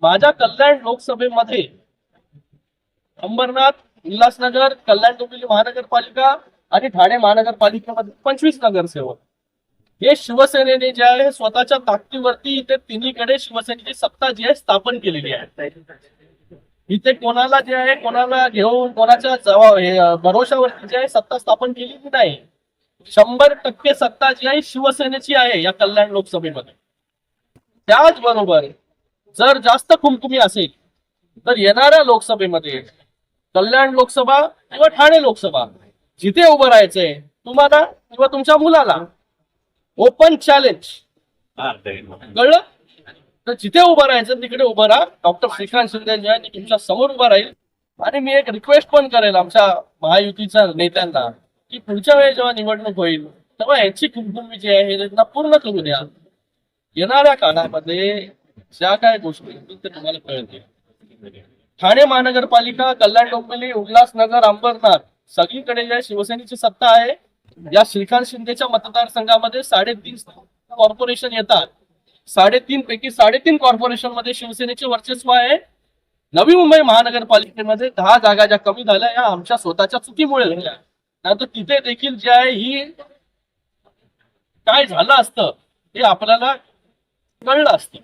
माझ्या कल्याण लोकसभेमध्ये अंबरनाथ, उल्हासनगर, कल्याण डोंबिवली महानगरपालिका आणि ठाणे महानगरपालिकेमध्ये 25 नगरसेवक हे शिवसेनेने जे आहे स्वतःच्या ताकदीवरती इथे तिन्हीकडे शिवसेनेची सत्ता जी आहे स्थापन केलेली आहे. इथे कोणाला जे आहे कोणाला घेऊन कोणाच्या भरोशावरती जे आहे सत्ता स्थापन केलेली नाही. 100% सत्ता जी आहे शिवसेनेची आहे या कल्याण लोकसभेमध्ये. त्याचबरोबर जर जास्त खुमखुमी असेल तर येणाऱ्या लोकसभेमध्ये कल्याण लोकसभा किंवा ठाणे लोकसभा जिथे उभं राहायचंय तुम्हाला किंवा तुमच्या मुलाला ओपन चॅलेंज, कळलं? तर जिथे उभं राहायचं तिकडे उभं राहा. डॉक्टर श्रीकांत शिंदे जे आहे तुमच्या समोर उभं राहील. आणि मी एक रिक्वेस्ट पण करेल आमच्या महायुतीच्या नेत्यांना की पुढच्या वेळेस जेव्हा निवडणूक होईल तेव्हा यांची खुमखुमी जी आहे त्यांना पूर्ण करू द्या. येणाऱ्या काळामध्ये ज्या काय गोष्टी होतील ते तुम्हाला कळतील. ठाणे महानगरपालिका, कल्याण डोंबिवली, उल्हासनगर, अंबरनाथ सगळीकडे ज्या शिवसेनेची सत्ता आहे. या श्रीकांत शिंदेच्या मतदारसंघामध्ये 3.5 कॉर्पोरेशन येतात. 3.5 पैकी 3.5 कॉर्पोरेशन मध्ये शिवसेनेचे वर्चस्व आहे. नवी मुंबई महानगरपालिकेमध्ये 10 जागा ज्या कमी झाल्या या आमच्या स्वतःच्या चुकीमुळे झाल्या. नाहीतर तिथे देखील जे आहे ही काय झालं असतं हे आपल्याला कळलं असतं.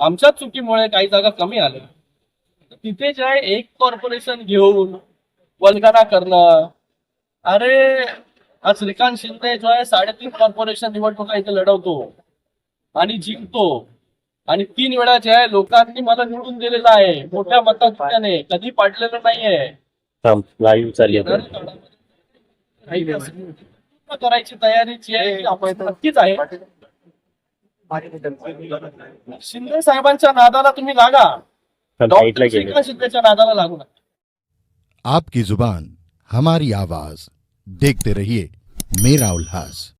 आमच्या चुकीमुळे काही जागा कमी आल्या. तिथे जे आहे एक कॉर्पोरेशन घेऊन वल्गना करणं. अरे आज श्रीकांत शिंदे जो आहे 3.5 कॉर्पोरेशन निवडणुका इथे लढवतो आणि जिंकतो. आणि 3 वेळा जे आहे लोकांनी मला निवडून दिलेलं आहे मोठ्या मताने, कधी पाडलेलं नाहीये. करायची तयारी जी आहे आपण नक्कीच आहे. शिंदे साहेबांच्या नादाला तुम्ही लागा, श्रीकांत शिंदेच्या नादाला लागू नका. आपकी जुबान हमारी आवाज, देखते रहिए मेरा उल्लास.